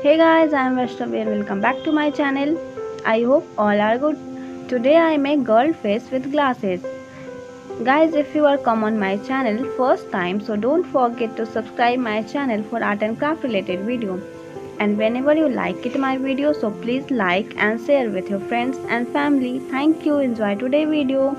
Hey guys, I am Vaishnavi and welcome back to my channel. I hope all are good. Today I make girl face with glasses. Guys, if you are come on my channel first time, so don't forget to subscribe my channel for art and craft related video. And whenever you like it my video, so please like and share with your friends and family. Thank you. Enjoy today's video.